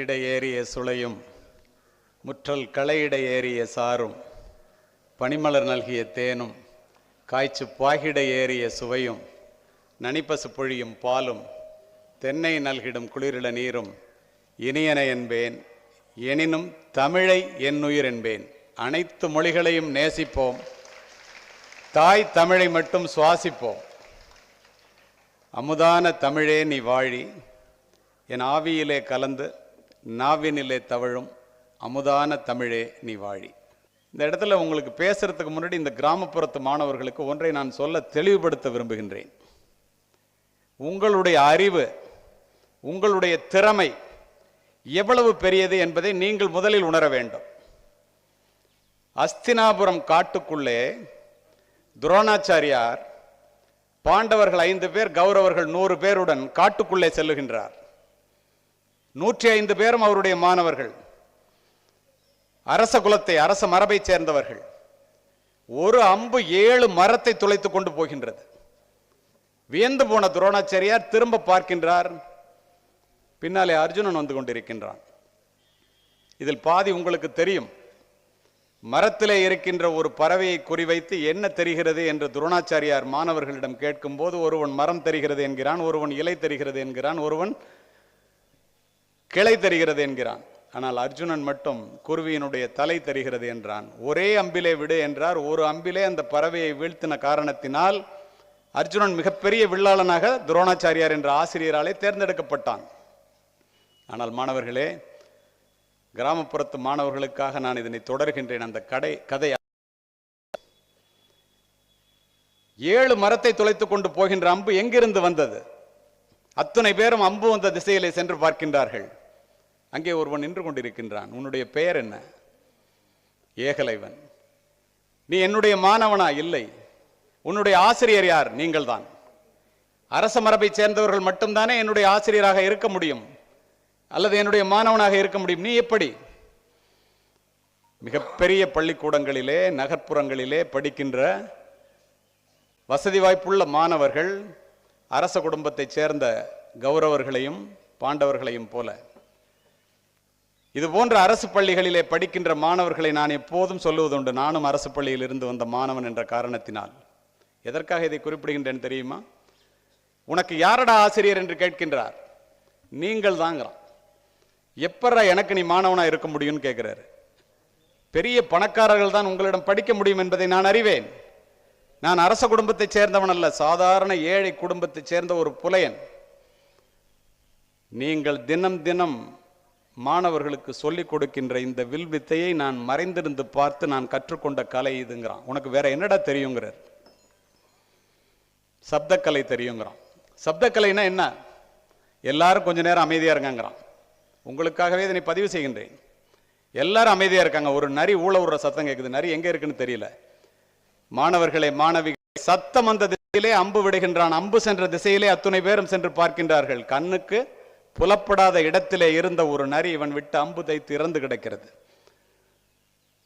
இட ஏறிய சுளையும் முற்றல் களையிட ஏறிய சாரும் பனிமலர் நல்கிய தேனும் காய்ச்சு பாகிட ஏறிய சுவையும் நனிப்பசு பொழியும் பாலும் தென்னை நல்கிடும் குளிரிட நீரும் இனியன என்பேன். எனினும் தமிழை என்னுயிர் என்பேன். அனைத்து மொழிகளையும் நேசிப்போம், தாய் தமிழை மட்டும் சுவாசிப்போம். அமுதான தமிழே நீ வாழி, என் ஆவியிலே கலந்து நாவினிலே தவழும் அமுதான தமிழே நீ வாழி. இந்த இடத்துல உங்களுக்கு பேசுறதுக்கு முன்னாடி இந்த கிராமப்புறத்து மாணவர்களுக்கு ஒன்றை நான் சொல்ல தெளிவுபடுத்த விரும்புகின்றேன். உங்களுடைய அறிவு, உங்களுடைய திறமை எவ்வளவு பெரியது என்பதை நீங்கள் முதலில் உணர வேண்டும். அஸ்தினாபுரம் காட்டுக்குள்ளே துரோணாச்சாரியார் பாண்டவர்கள் 5 பேர், கௌரவர்கள் 100 பேருடன் காட்டுக்குள்ளே செல்லுகின்றார். 105 பேரும் அவருடைய மாணவர்கள், அரச குலத்தை, அரச மரபை சேர்ந்தவர்கள். ஒரு அம்பு 7 மரத்தை துளைத்து கொண்டு போகின்றது. வியந்து போன துரோணாச்சாரியார் திரும்ப பார்க்கின்றார். பின்னாலே அர்ஜுனன் வந்து கொண்டிருக்கின்றான். இதில் பாதி உங்களுக்கு தெரியும். மரத்திலே இருக்கின்ற ஒரு பறவையை குறிவைத்து என்ன தெரிகிறது என்று துரோணாச்சாரியார் மாணவர்களிடம் கேட்கும் போது, ஒருவன் மரம் தெரிகிறது என்கிறான், ஒருவன் இலை தெரிகிறது என்கிறான், ஒருவன் கிளை தெரிகிறது என்கிறான். ஆனால் அர்ஜுனன் மட்டும் குருவியினுடைய தலை தெரிகிறது என்றான். ஒரே அம்பிலே விடு என்றார். ஒரு அம்பிலே அந்த பறவையை வீழ்த்தின காரணத்தினால் அர்ஜுனன் மிகப்பெரிய வில்லாளனாக துரோணாச்சாரியார் என்ற ஆசிரியராலே தேர்ந்தெடுக்கப்பட்டான். ஆனால் மாணவர்களே, கிராமப்புறத்து மாணவர்களுக்காக நான் இதனை தொடர்கின்றேன். அந்த கதை 7 மரத்தை துளைத்துக் கொண்டு போகின்ற அம்பு எங்கிருந்து வந்தது? அத்தனை பேரும் அம்பு வந்த திசையிலே சென்று பார்க்கின்றார்கள். அங்கே ஒருவன் நின்று கொண்டிருக்கின்றான். உன்னுடைய பெயர் என்ன? ஏகலைவன். நீ என்னுடைய மாணவனா? இல்லை. உன்னுடைய ஆசிரியர் யார்? நீங்கள் தான். அரச மரபை சேர்ந்தவர்கள் மட்டும்தானே என்னுடைய ஆசிரியராக இருக்க முடியும், அல்லது என்னுடைய மாணவனாக இருக்க முடியும். நீ எப்படி? மிகப்பெரிய பள்ளிக்கூடங்களிலே, நகர்ப்புறங்களிலே படிக்கின்ற வசதி வாய்ப்புள்ள மாணவர்கள் அரச குடும்பத்தை சேர்ந்த கௌரவர்களையும் பாண்டவர்களையும் போல, இது போன்ற அரசு பள்ளிகளிலே படிக்கின்ற மாணவர்களை நான் எப்போதும் சொல்லுவதுண்டு. நானும் அரசு பள்ளியில் இருந்து வந்த மாணவன் என்ற காரணத்தினால். எதற்காக இதை குறிப்பிடுகின்றேன் தெரியுமா? உனக்கு யாரடா ஆசிரியர் என்று கேட்கின்றார். நீங்கள் தாங்கிறான். எப்பறா எனக்கு நீ மாணவனா இருக்க முடியும்னு கேட்கிறாரு. பெரிய பணக்காரர்கள் தான் உங்களிடம் படிக்க முடியும் என்பதை நான் அறிவேன். நான் அரச குடும்பத்தை சேர்ந்தவன் அல்ல, சாதாரண ஏழை குடும்பத்தை சேர்ந்த ஒரு புலையன். நீங்கள் தினம் தினம் மாணவர்களுக்கு சொல்லிக் கொடுக்கின்ற இந்த வில்வித்தையை நான் மறைந்திருந்து பார்த்து நான் கற்றுக்கொண்ட கலை இதுங்கிறான். உனக்கு வேற என்னடா தெரியுங்கிறார். சப்தக்கலை தெரியுங்கிறான். சப்தக்கலைன்னா என்ன? எல்லாரும் கொஞ்ச நேரம் அமைதியா இருங்கிறான். உங்களுக்காகவே இதனை பதிவு செய்கின்றேன். எல்லாரும் அமைதியா இருக்காங்க. ஒரு நரி ஊழ விடுற சத்தம் கேட்குது. நரி எங்க இருக்குன்னு தெரியல. மாணவர்களே, மாணவிகள், சத்தம் அந்த திசையிலே அம்பு விடுகின்றான். அம்பு சென்ற திசையிலே அத்துணை பேரும் சென்று பார்க்கின்றார்கள். கண்ணுக்கு புலப்படாத இடத்திலே இருந்த ஒரு நரி இவன் விட்டு அம்பு தைத்து இறந்து கிடக்கிறது.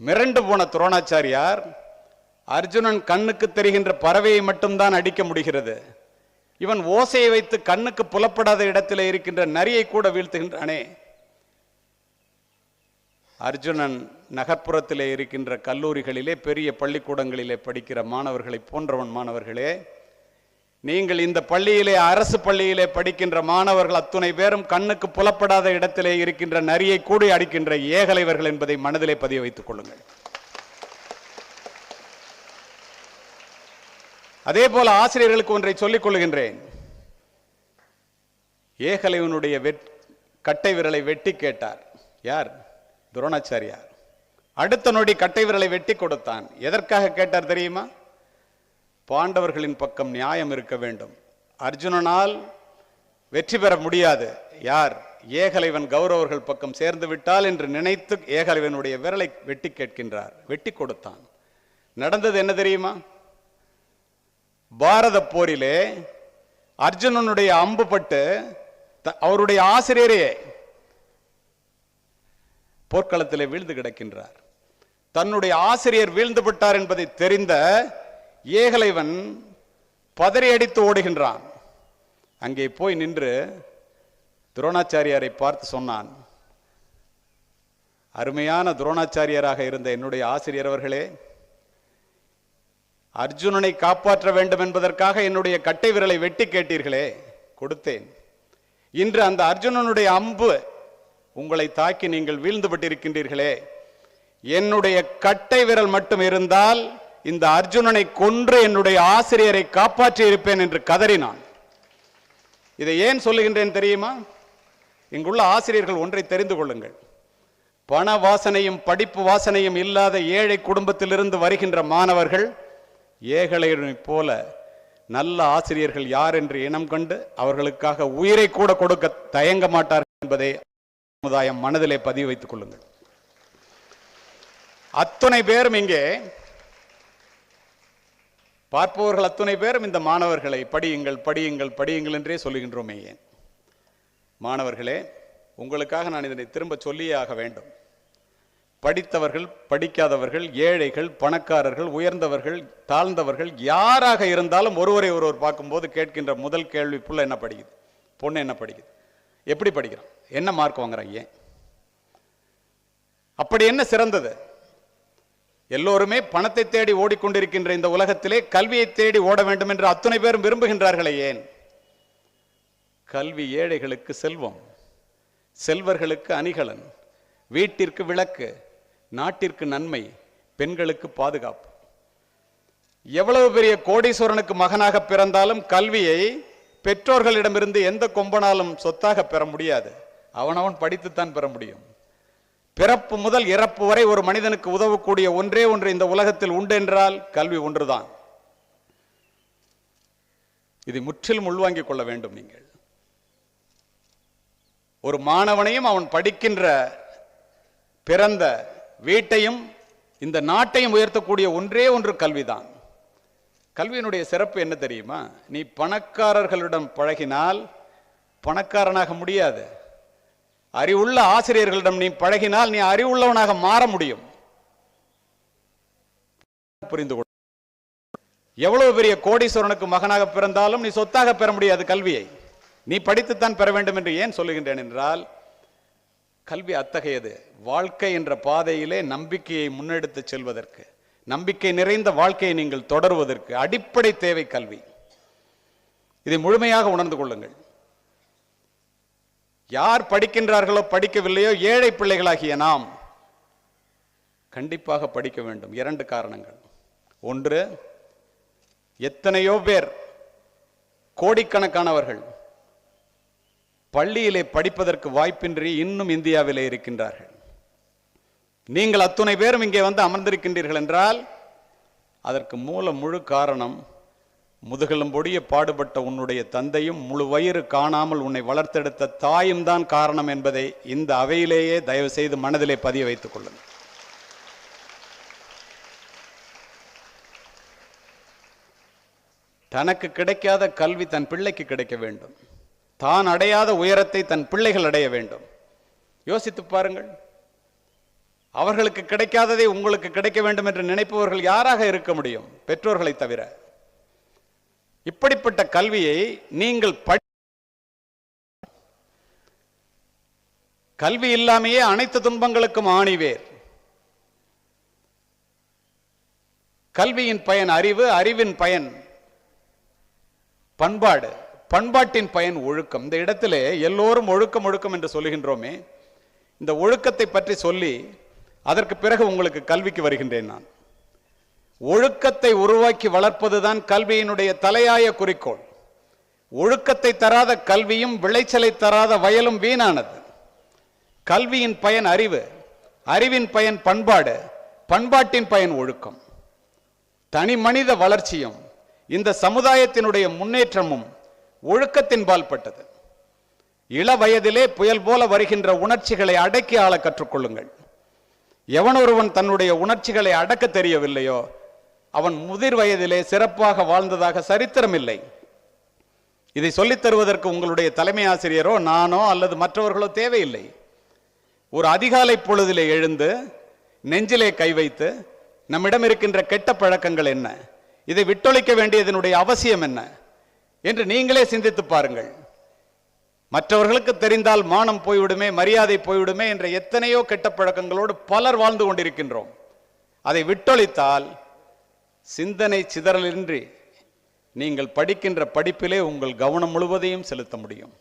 மிரண்டு போன துரோணாச்சாரியார், அர்ஜுனன் கண்ணுக்கு தெரிகின்ற பறவையை மட்டும்தான் அடிக்க முடிகிறது, இவன் ஓசையை வைத்து கண்ணுக்கு புலப்படாத இடத்திலே இருக்கின்ற நரியை கூட வீழ்த்துகின்றானே. அர்ஜுனன் நகர்ப்புறத்திலே இருக்கின்ற கல்லூரிகளிலே, பெரிய பள்ளிக்கூடங்களிலே படிக்கிற மாணவர்களை போன்றவன். மாணவர்களே, நீங்கள் இந்த பள்ளியிலே, அரசு பள்ளியிலே படிக்கின்ற மாணவர்கள் அத்துணை பேரும் கண்ணுக்கு புலப்படாத இடத்திலே இருக்கின்ற நரியை கூடி அடிக்கின்ற ஏகலைவர்கள் என்பதை மனதிலே பதிய வைத்துக் கொள்ளுங்கள். அதே போல ஆசிரியர்களுக்கு ஒன்றை சொல்லிக் கொள்கின்றேன். ஏகலைவனுடைய கட்டை விரலை வெட்டி கேட்டார். யார்? துரோணாச்சாரியார். அடுத்த நொடி கட்டை விரலை வெட்டி கொடுத்தான். எதற்காக கேட்டார் தெரியுமா? பாண்டவர்களின் பக்கம் நியாயம் இருக்க வேண்டும். அர்ஜுனனால் வெற்றி பெற முடியாது. யார்? ஏகலைவன் கௌரவர்கள் பக்கம் சேர்ந்து விட்டால் என்று நினைத்து ஏகலைவனுடைய விரலை வெட்டி கேட்கின்றார். வெட்டி கொடுத்தான். நடந்தது என்ன தெரியுமா? பாரத போரிலே அர்ஜுனனுடைய அம்பு பட்டு அவருடைய ஆசிரியரே போர்க்களத்திலே வீழ்ந்து கிடக்கின்றார். தன்னுடைய ஆசிரியர் வீழ்ந்து விட்டார் என்பதை தெரிந்த ஏகலைவன் பதறி அடித்து ஓடுகின்றான். அங்கே போய் நின்று துரோணாச்சாரியாரை பார்த்து சொன்னான், அருமையான துரோணாச்சாரியராக இருந்த என்னுடைய ஆசிரியர் அவர்களே, அர்ஜுனனை காப்பாற்ற வேண்டும் என்பதற்காக என்னுடைய கட்டை விரலை வெட்டி கேட்டீர்களே, கொடுத்தேன். இன்று அந்த அர்ஜுனனுடைய அம்பு உங்களை தாக்கி நீங்கள் வீழ்ந்துபட்டிருக்கின்றீர்களே, என்னுடைய கட்டை விரல் மட்டும் இருந்தால் இந்த அர்ஜுனனை கொன்று என்னுடைய ஆசிரியரை காப்பாற்றி இருப்பேன் என்று கதறினான். இதை ஏன் சொல்லுகின்றேன் தெரியுமா? இங்குள்ள ஆசிரியர்கள் ஒன்றை தெரிந்து கொள்ளுங்கள். பண வாசனையும் படிப்பு வாசனையும் இல்லாத ஏழை குடும்பத்திலிருந்து வருகின்ற மாணவர்கள் ஏகலையை போல நல்ல ஆசிரியர்கள் யார் என்று இனம் கண்டு அவர்களுக்காக உயிரை கூட கொடுக்க தயங்க மாட்டார்கள் என்பதை சமுதாயம் மனதிலே பதிவு வைத்துக் கொள்ளுங்கள். அத்துணை பேரும் இங்கே பார்ப்பவர்கள் அத்துணை பேரும் இந்த மாணவர்களை படியுங்கள் படியுங்கள் படியுங்கள் என்றே சொல்லுகின்றோமே. ஏன் மாணவர்களே, உங்களுக்காக நான் இதனை திரும்ப சொல்லியே ஆக வேண்டும். படித்தவர்கள் படிக்காதவர்கள், ஏழைகள் பணக்காரர்கள், உயர்ந்தவர்கள் தாழ்ந்தவர்கள், யாராக இருந்தாலும் ஒருவரை ஒருவர் பார்க்கும்போது கேட்கின்ற முதல் கேள்வி, புள்ள என்ன படிக்குது, பொண்ணு என்ன படிக்குது, எப்படி படிக்கிறான், என்ன மார்க் வாங்குறான், ஏன் அப்படி என்ன சிறந்தது? எல்லோருமே பணத்தை தேடி ஓடிக்கொண்டிருக்கின்ற இந்த உலகத்திலே கல்வியை தேடி ஓட வேண்டும் என்று அத்துணை பேரும் விரும்புகின்றார்களே, ஏன்? கல்வி ஏழைகளுக்கு செல்வம், செல்வர்களுக்கு அணிகலன், வீட்டிற்கு விளக்கு, நாட்டிற்கு நன்மை, பெண்களுக்கு பாதுகாப்பு. எவ்வளவு பெரிய கோடீஸ்வரனுக்கு மகனாக பிறந்தாலும் கல்வியை பெற்றோர்களிடமிருந்து எந்த கொம்பனாலும் சொத்தாக பெற முடியாது. அவனவன் படித்துத்தான் பெற முடியும். பிறப்பு முதல் இறப்பு வரை ஒரு மனிதனுக்கு உதவக்கூடிய ஒன்றே ஒன்று இந்த உலகத்தில் உண்டு என்றால் கல்வி ஒன்றுதான். இதை முற்றிலும் உள்வாங்கிக் கொள்ள வேண்டும். நீங்கள் ஒரு மாணவனையும் அவன் படிக்கின்ற பிறந்த வீட்டையும் இந்த நாட்டையும் உயர்த்தக்கூடிய ஒன்றே ஒன்று கல்விதான். கல்வியினுடைய சிறப்பு என்ன தெரியுமா? நீ பணக்காரர்களிடம் பழகினால் பணக்காரனாக முடியாது. அறிவுள்ள ஆசிரியர்களிடம் நீ பழகினால் நீ அறிவுள்ளவனாக மாற முடியும். புரிந்து கொள். எவ்வளவு பெரிய கோடீஸ்வரனுக்கு மகனாக பிறந்தாலும் நீ சொத்தாக பெற முடியாது கல்வியை. நீ படித்துத்தான் பெற வேண்டும் என்று ஏன் சொல்லுகின்றேன் என்றால், கல்வி அத்தகையது. வாழ்க்கை என்ற பாதையிலே நம்பிக்கையை முன்னெடுத்து செல்வதற்கு, நம்பிக்கை நிறைந்த வாழ்க்கையை நீங்கள் தொடருவதற்கு அடிப்படை தேவை கல்வி. இதை முழுமையாக உணர்ந்து கொள்ளுங்கள். யார் படிக்கின்றார்களோ படிக்கவில்லையோ, ஏழை பிள்ளைகளாகிய நாம் கண்டிப்பாக படிக்க வேண்டும். 2 காரணங்கள். ஒன்று, எத்தனையோ பேர் கோடிக்கணக்கானவர்கள் பள்ளியிலே படிப்பதற்கு வாய்ப்பின்றி இன்னும் இந்தியாவிலே இருக்கின்றார்கள். நீங்கள் அத்துணை பேரும் இங்கே வந்து அமர்ந்திருக்கின்றீர்கள் என்றால் அதற்கு முழு காரணம் முதுகெலும்பொடிய பாடுபட்ட உன்னுடைய தந்தையும் முழு வயிறு காணாமல் உன்னை வளர்த்தெடுத்த தாயும் தான் காரணம் என்பதை இந்த அவையிலேயே தயவு செய்து மனதிலே பதிய வைத்துக் கொள்ளுங்கள். தனக்கு கிடைக்காத கல்வி தன் பிள்ளைக்கு கிடைக்க வேண்டும். தான் அடையாத உயரத்தை தன் பிள்ளைகள் அடைய வேண்டும். யோசித்து பாருங்கள். அவர்களுக்கு கிடைக்காததை உங்களுக்கு கிடைக்க வேண்டும் என்று நினைப்பவர்கள் யாராக இருக்க முடியும்? பெற்றோர்களை தவிர. இப்படிப்பட்ட கல்வியை நீங்கள் கல்வி இல்லாமையே அனைத்து துன்பங்களுக்கும் ஆணிவேர். கல்வியின் பயன் அறிவு, அறிவின் பயன் பண்பாடு, பண்பாட்டின் பயன் ஒழுக்கம். இந்த இடத்திலே எல்லோரும் ஒழுக்கம் ஒழுக்கம் என்று சொல்லுகின்றோமே, இந்த ஒழுக்கத்தை பற்றி சொல்லி அதற்கு பிறகு உங்களுக்கு கல்விக்கு வருகின்றேன். நான் ஒழுக்கத்தை உருவாக்கி வளர்ப்பதுதான் கல்வியினுடைய தலையாய குறிக்கோள். ஒழுக்கத்தை தராத கல்வியும் விளைச்சலை தராத வயலும் வீணானது. கல்வியின் பயன் அறிவு, அறிவின் பயன் பண்பாடு, பண்பாட்டின் பயன் ஒழுக்கம். தனி மனித வளர்ச்சியும் இந்த சமுதாயத்தினுடைய முன்னேற்றமும் ஒழுக்கத்தின் பால்பட்டது. இள வயதிலே புயல் போல வருகின்ற உணர்ச்சிகளை அடக்கி ஆள கற்றுக்கொள்ளுங்கள். எவனொருவன் தன்னுடைய உணர்ச்சிகளை அடக்க தெரியவில்லையோ அவன் முதிர் வயதிலே சிறப்பாக வாழ்ந்ததாக சரித்திரம் இல்லை. இதை சொல்லித் தருவதற்கு உங்களுடைய தலைமை ஆசிரியரோ நானோ அல்லது மற்றவர்களோ தேவையில்லை. ஒரு அதிகாலை பொழுதிலே எழுந்து நெஞ்சிலே கை வைத்து நம்மிடம் இருக்கின்ற கெட்ட பழக்கங்கள் என்ன, இதை விட்டொழிக்க வேண்டியதனுடைய அவசியம் என்ன என்று நீங்களே சிந்தித்து பாருங்கள். மற்றவர்களுக்கு தெரிந்தால் மானம் போய்விடுமே, மரியாதை போய்விடுமே என்ற எத்தனையோ கெட்ட பழக்கங்களோடு பலர் வாழ்ந்து கொண்டிருக்கின்றோம். அதை விட்டொழித்தால் சிந்தனை சிதறலின்றி நீங்கள் படிக்கின்ற படிப்பிலே உங்கள் கவனம் முழுவதையும் செலுத்த முடியும்.